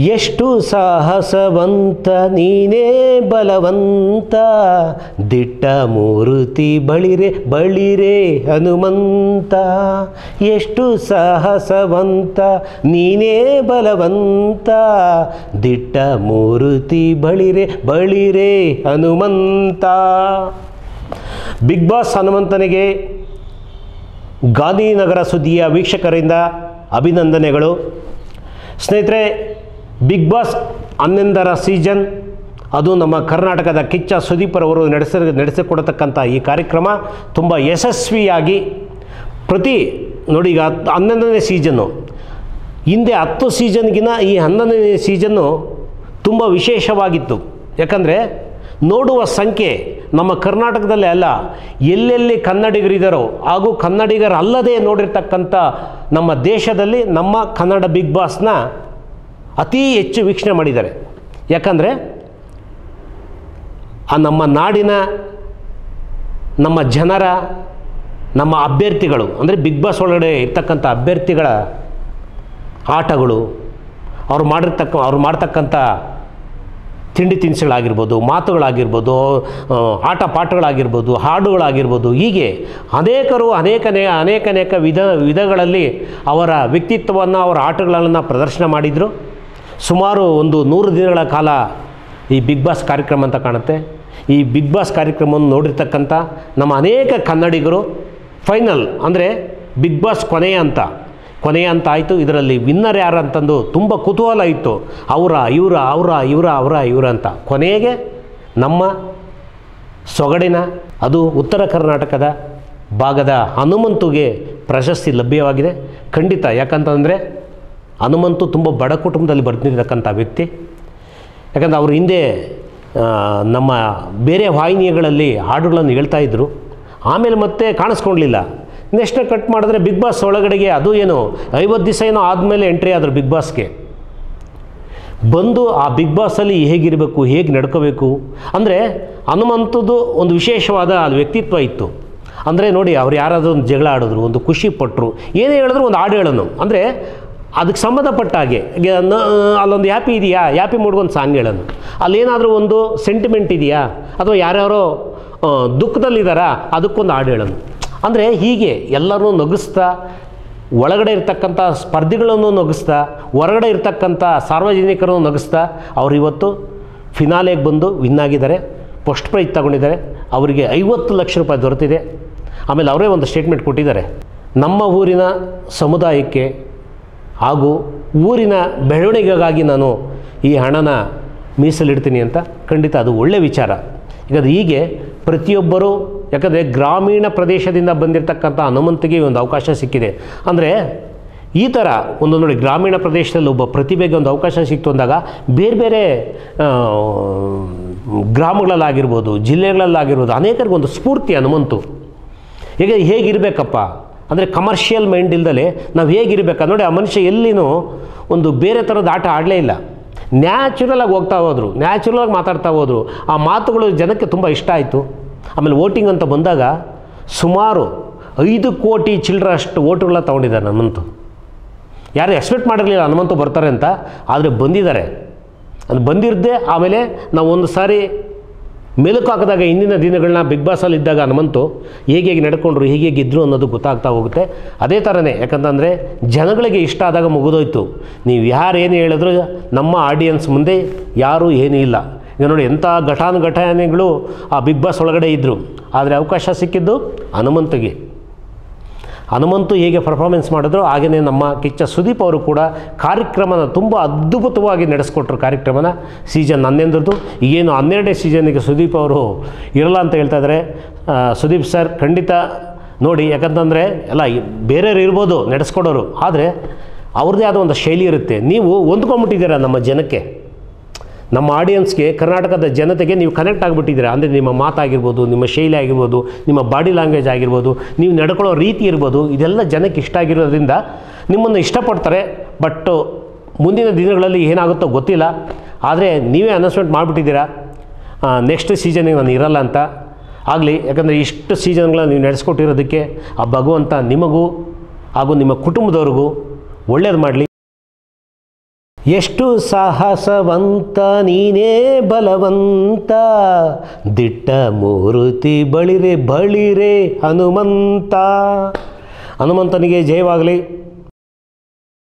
ಎಷ್ಟು ಸಾಹಸವಂತ ನೀನೇ ಬಲವಂತ ದಿಟ್ಟ ಮೂರುತಿ ಬಳಿರೆ ಬಳಿರೆ ಹನುಮಂತ. ಎಷ್ಟು ಸಾಹಸವಂತ ನೀನೇ ಬಲವಂತ ದಿಟ್ಟ ಮೂರುತಿ ಬಳಿರೆ ಬಳಿರೆ ಹನುಮಂತ. ಬಿಗ್ ಬಾಸ್ ಹನುಮಂತನಿಗೆ ಗಾಂಧಿನಗರ ಸುದ್ದಿಯ ವೀಕ್ಷಕರಿಂದ ಅಭಿನಂದನೆಗಳು. ಸ್ನೇಹಿತರೆ, ಬಿಗ್ ಬಾಸ್ 11ರ ಸೀಸನ್, ಅದು ನಮ್ಮ ಕರ್ನಾಟಕದ ಕಿಚ್ಚ ಸುದೀಪರವರು ನಡೆಸಿಕೊಡತಕ್ಕಂಥ ಈ ಕಾರ್ಯಕ್ರಮ ತುಂಬ ಯಶಸ್ವಿಯಾಗಿ ನೋಡಿ, ಈಗ 11ನೇ ಸೀಸನ್ನು, ಹಿಂದೆ 10 ಸೀಸನ್ಗಿನ ಈ 11ನೇ ಸೀಸನ್ನು ತುಂಬ ವಿಶೇಷವಾಗಿತ್ತು. ಯಾಕಂದರೆ ನೋಡುವ ಸಂಖ್ಯೆ ನಮ್ಮ ಕರ್ನಾಟಕದಲ್ಲೇ ಅಲ್ಲ, ಎಲ್ಲೆಲ್ಲಿ ಕನ್ನಡಿಗರಿದ್ದಾರೋ ಹಾಗೂ ಕನ್ನಡಿಗರಲ್ಲದೆ ನೋಡಿರ್ತಕ್ಕಂಥ ನಮ್ಮ ದೇಶದಲ್ಲಿ ನಮ್ಮ ಕನ್ನಡ ಬಿಗ್ ಬಾಸ್ನ ಅತಿ ಹೆಚ್ಚು ವೀಕ್ಷಣೆ ಮಾಡಿದ್ದಾರೆ. ಯಾಕಂದರೆ ಆ ನಮ್ಮ ನಾಡಿನ, ನಮ್ಮ ಜನರ, ನಮ್ಮ ಅಭ್ಯರ್ಥಿಗಳು, ಅಂದರೆ ಬಿಗ್ ಬಾಸ್ ಒಳಗಡೆ ಇರ್ತಕ್ಕಂಥ ಅಭ್ಯರ್ಥಿಗಳ ಆಟಗಳು, ಅವ್ರು ಮಾಡ್ತಕ್ಕಂಥ ತಿಂಡಿ ತಿನಿಸುಗಳಾಗಿರ್ಬೋದು, ಮಾತುಗಳಾಗಿರ್ಬೋದು, ಆಟ ಪಾಠಗಳಾಗಿರ್ಬೋದು, ಹಾಡುಗಳಾಗಿರ್ಬೋದು, ಹೀಗೆ ಅನೇಕ ವಿಧಗಳಲ್ಲಿ ಅವರ ವ್ಯಕ್ತಿತ್ವವನ್ನು, ಅವರ ಆಟಗಳನ್ನು ಪ್ರದರ್ಶನ ಮಾಡಿದರು. ಸುಮಾರು ಒಂದು 100 ದಿನಗಳ ಕಾಲ ಈ ಬಿಗ್ ಬಾಸ್ ಕಾರ್ಯಕ್ರಮ ಅಂತ ಕಾಣುತ್ತೆ. ಈ ಬಿಗ್ ಬಾಸ್ ಕಾರ್ಯಕ್ರಮವನ್ನು ನೋಡಿರ್ತಕ್ಕಂಥ ನಮ್ಮ ಅನೇಕ ಕನ್ನಡಿಗರು ಫೈನಲ್, ಅಂದರೆ ಬಿಗ್ ಬಾಸ್ ಕೊನೆಯ ಅಂತ ಆಯಿತು. ಇದರಲ್ಲಿ ವಿನ್ನರ್ ಯಾರು ಅಂತಂದು ತುಂಬ ಕುತೂಹಲ ಇತ್ತು. ಇವರ ಅಂತ ಕೊನೆಗೆ ನಮ್ಮ ಸೊಗಡಿನ, ಅದು ಉತ್ತರ ಕರ್ನಾಟಕದ ಭಾಗದ ಹನುಮಂತುಗೆ ಪ್ರಶಸ್ತಿ ಲಭ್ಯವಾಗಿದೆ. ಖಂಡಿತ, ಯಾಕಂತಂದರೆ ಹನುಮಂತು ತುಂಬ ಬಡ ಕುಟುಂಬದಲ್ಲಿ ಬರ್ತಿರ್ತಕ್ಕಂಥ ವ್ಯಕ್ತಿ. ಯಾಕಂದರೆ ಅವರು ಹಿಂದೆ ನಮ್ಮ ಬೇರೆ ವಾಹಿನಿಗಳಲ್ಲಿ ಹಾಡುಗಳನ್ನು ಹೇಳ್ತಾಯಿದ್ರು, ಆಮೇಲೆ ಮತ್ತೆ ಕಾಣಿಸ್ಕೊಳ್ಲಿಲ್ಲ. ನೆಕ್ಸ್ಟ್ ಕಟ್ ಮಾಡಿದ್ರೆ ಬಿಗ್ ಬಾಸ್ ಒಳಗಡೆಗೆ, ಅದು ಏನು 50 ದಿವಸ ಏನೋ ಆದಮೇಲೆ ಎಂಟ್ರಿ ಆದರು ಬಿಗ್ ಬಾಸ್ಗೆ. ಬಂದು ಆ ಬಿಗ್ ಬಾಸಲ್ಲಿ ಹೇಗಿರಬೇಕು, ಹೇಗೆ ನಡ್ಕೋಬೇಕು, ಅಂದರೆ ಹನುಮಂತದ್ದು ಒಂದು ವಿಶೇಷವಾದ ವ್ಯಕ್ತಿತ್ವ ಇತ್ತು. ಅಂದರೆ ನೋಡಿ, ಅವ್ರು ಯಾರಾದರೂ ಒಂದು ಜಗಳ ಆಡಿದ್ರು, ಒಂದು ಖುಷಿ ಪಟ್ಟರು, ಏನೇ ಹೇಳಿದ್ರು ಒಂದು ಹಾಡು ಹೇಳೋನು, ಅಂದರೆ ಅದಕ್ಕೆ ಸಂಬಂಧಪಟ್ಟ ಹಾಗೆ. ಅಲ್ಲೊಂದು ಹ್ಯಾಪಿ ಇದೆಯಾ, ಹ್ಯಾಪಿ ಮೂಡ್ಗೊಂದು ಸಾಂಗ್ ಹೇಳೋನು. ಅಲ್ಲೇನಾದರೂ ಒಂದು ಸೆಂಟಿಮೆಂಟ್ ಇದೆಯಾ, ಅಥವಾ ಯಾರ್ಯಾರೋ ದುಃಖದಲ್ಲಿದ್ದಾರಾ, ಅದಕ್ಕೊಂದು ಹಾಡು ಹೇಳೋನು. ಅಂದರೆ ಹೀಗೆ ಎಲ್ಲರೂ ನಗಿಸ್ತಾ, ಒಳಗಡೆ ಇರ್ತಕ್ಕಂಥ ಸ್ಪರ್ಧಿಗಳನ್ನು ನಗಿಸ್ತಾ, ಹೊರಗಡೆ ಇರ್ತಕ್ಕಂಥ ಸಾರ್ವಜನಿಕರನ್ನು ನಗಿಸ್ತಾ ಅವರು ಇವತ್ತು ಫಿನಾಲೆಗೆ ಬಂದು ವಿನ್ ಆಗಿದ್ದಾರೆ. ಫಸ್ಟ್ ಪ್ರೈಸ್ ತಗೊಂಡಿದ್ದಾರೆ. ಅವರಿಗೆ 50 ಲಕ್ಷ ರೂಪಾಯಿ ದೊರೆತಿದೆ. ಆಮೇಲೆ ಅವರೇ ಒಂದು ಸ್ಟೇಟ್ಮೆಂಟ್ ಕೊಟ್ಟಿದ್ದಾರೆ, ನಮ್ಮ ಊರಿನ ಸಮುದಾಯಕ್ಕೆ ಹಾಗೂ ಊರಿನ ಬೆಳವಣಿಗೆಗಾಗಿ ನಾನು ಈ ಹಣನ ಮೀಸಲಿಡ್ತೀನಿ ಅಂತ. ಖಂಡಿತ ಅದು ಒಳ್ಳೆಯ ವಿಚಾರ. ಈಗ ಹೀಗೆ ಪ್ರತಿಯೊಬ್ಬರೂ, ಯಾಕಂದರೆ ಗ್ರಾಮೀಣ ಪ್ರದೇಶದಿಂದ ಬಂದಿರತಕ್ಕಂಥ ಹನುಮಂತಿಗೆ ಒಂದು ಅವಕಾಶ ಸಿಕ್ಕಿದೆ. ಅಂದರೆ ಈ ಥರ ಒಂದು ನೋಡಿ, ಗ್ರಾಮೀಣ ಪ್ರದೇಶದಲ್ಲಿ ಒಬ್ಬ ಪ್ರತಿಭೆಗೆ ಒಂದು ಅವಕಾಶ ಸಿಕ್ತು ಅಂದಾಗ ಬೇರೆ ಬೇರೆ ಗ್ರಾಮಗಳಲ್ಲಾಗಿರ್ಬೋದು, ಜಿಲ್ಲೆಗಳಲ್ಲಾಗಿರ್ಬೋದು, ಅನೇಕರಿಗೊಂದು ಸ್ಫೂರ್ತಿ ಹನುಮಂತು. ಈಗ ಹೇಗಿರಬೇಕಪ್ಪ ಅಂದರೆ ಕಮರ್ಷಿಯಲ್ ಮೈಂಡ್ ಇಲ್ದಲೆ ನಾವು ಹೇಗಿರಬೇಕು ನೋಡಿ. ಆ ಮನುಷ್ಯ ಎಲ್ಲಿನೂ ಒಂದು ಬೇರೆ ಥರದ ಆಟ ಆಡಲೇ ಇಲ್ಲ. ನ್ಯಾಚುರಲಾಗಿ ಹೋಗ್ತಾ ಹೋದರು, ನ್ಯಾಚುರಲಾಗಿ ಮಾತಾಡ್ತಾ ಹೋದರು. ಆ ಮಾತುಗಳು ಜನಕ್ಕೆ ತುಂಬ ಇಷ್ಟ ಆಯಿತು. ಆಮೇಲೆ ವೋಟಿಂಗ್ ಅಂತ ಬಂದಾಗ ಸುಮಾರು 5 ಕೋಟಿ ಚಿಲ್ಲರಷ್ಟು ವೋಟುಗಳನ್ನ ತೊಗೊಂಡಿದ್ದಾರೆ ಹನುಮಂತು. ಯಾರು ಎಕ್ಸ್ಪೆಕ್ಟ್ ಮಾಡಿರಲಿಲ್ಲ ಹನುಮಂತು ಬರ್ತಾರೆ ಅಂತ, ಆದರೆ ಬಂದಿದ್ದಾರೆ. ಅದು ಬಂದಿರದೆ ಆಮೇಲೆ ನಾವು ಒಂದು ಸಾರಿ ಮೆಲುಕು ಹಾಕಿದಾಗ ಹಿಂದಿನ ದಿನಗಳನ್ನ ಬಿಗ್ ಬಾಸಲ್ಲಿ ಇದ್ದಾಗ ಹನುಮಂತು ಹೇಗೆ ನಡ್ಕೊಂಡ್ರು, ಹೇಗೆ ಇದ್ದರು ಅನ್ನೋದು ಗೊತ್ತಾಗ್ತಾ ಹೋಗುತ್ತೆ. ಅದೇ ಥರನೇ, ಯಾಕಂತಂದರೆ ಜನಗಳಿಗೆ ಇಷ್ಟ ಆದಾಗ ಮುಗಿದೋಯ್ತು. ನೀವು ಯಾರೇನು ಹೇಳಿದ್ರು ನಮ್ಮ ಆಡಿಯನ್ಸ್ ಮುಂದೆ ಯಾರೂ ಏನೂ ಇಲ್ಲ. ಈಗ ನೋಡಿ, ಎಂಥ ಘಟಾನುಘಟನೆಗಳು ಆ ಬಿಗ್ ಬಾಸ್ ಒಳಗಡೆ ಇದ್ದರು, ಆದರೆ ಅವಕಾಶ ಸಿಕ್ಕಿದ್ದು ಹನುಮಂತಿಗೆ. ಹನುಮಂತು ಹೇಗೆ ಪರ್ಫಾರ್ಮೆನ್ಸ್ ಮಾಡಿದ್ರು ಹಾಗೆಯೇ ನಮ್ಮ ಕಿಚ್ಚ ಸುದೀಪ್ ಅವರು ಕೂಡ ಕಾರ್ಯಕ್ರಮನ ತುಂಬ ಅದ್ಭುತವಾಗಿ ನಡೆಸ್ಕೊಟ್ರು. ಕಾರ್ಯಕ್ರಮನ ಸೀಸನ್ 11ರದ್ದು ಈಗೇನು 12ನೇ ಸೀಸನ್ನಿಗೆ ಸುದೀಪ್ ಅವರು ಇರಲ್ಲ ಅಂತ ಹೇಳ್ತಾ ಇದ್ದಾರೆ. ಸುದೀಪ್ ಸರ್ ಖಂಡಿತ ನೋಡಿ, ಯಾಕಂತಂದರೆ ಎಲ್ಲ ಬೇರೆಯವ್ರು ಇರ್ಬೋದು ನಡೆಸ್ಕೊಡೋರು, ಆದರೆ ಅವ್ರದ್ದೇ ಆದ ಒಂದು ಶೈಲಿ ಇರುತ್ತೆ. ನೀವು ಹೊಂದ್ಕೊಂಡ್ಬಿಟ್ಟಿದ್ದೀರ ನಮ್ಮ ಜನಕ್ಕೆ, ನಮ್ಮ ಆಡಿಯನ್ಸ್ಗೆ, ಕರ್ನಾಟಕದ ಜನತೆಗೆ ನೀವು ಕನೆಕ್ಟ್ ಆಗಿಬಿಟ್ಟಿದ್ದೀರಾ. ಅಂದರೆ ನಿಮ್ಮ ಮಾತಾಗಿರ್ಬೋದು, ನಿಮ್ಮ ಶೈಲಿ ಆಗಿರ್ಬೋದು, ನಿಮ್ಮ ಬಾಡಿ ಲ್ಯಾಂಗ್ವೇಜ್ ಆಗಿರ್ಬೋದು, ನೀವು ನಡ್ಕೊಳ್ಳೋ ರೀತಿ ಇರ್ಬೋದು, ಇದೆಲ್ಲ ಜನಕ್ಕೆ ಇಷ್ಟ ಆಗಿರೋದ್ರಿಂದ ನಿಮ್ಮನ್ನು ಇಷ್ಟಪಡ್ತಾರೆ. ಬಟ್ ಮುಂದಿನ ದಿನಗಳಲ್ಲಿ ಏನಾಗುತ್ತೋ ಗೊತ್ತಿಲ್ಲ. ಆದರೆ ನೀವೇ ಅನೌನ್ಸ್ಮೆಂಟ್ ಮಾಡಿಬಿಟ್ಟಿದ್ದೀರಾ ನೆಕ್ಸ್ಟ್ ಸೀಸನ್ನಿಗೆ ನಾನು ಇರಲ್ಲ ಅಂತ. ಆಗಲಿ, ಯಾಕಂದರೆ ಇಷ್ಟು ಸೀಸನ್ಗಳನ್ನ ನೀವು ನಡೆಸ್ಕೊಟ್ಟಿರೋದಕ್ಕೆ ಆ ಭಗವಂತ ನಿಮಗೂ ಹಾಗೂ ನಿಮ್ಮ ಕುಟುಂಬದವ್ರಿಗೂ ಒಳ್ಳೇದು ಮಾಡಲಿ. ಎಷ್ಟು ಸಾಹಸವಂತ ನೀನೇ ಬಲವಂತ, ದಿಟ್ಟ ಮೂರುತಿ ಬಳಿರೆ ಬಳಿರೆ ಹನುಮಂತ. ಹನುಮಂತನಿಗೆ ಜಯವಾಗಲಿ.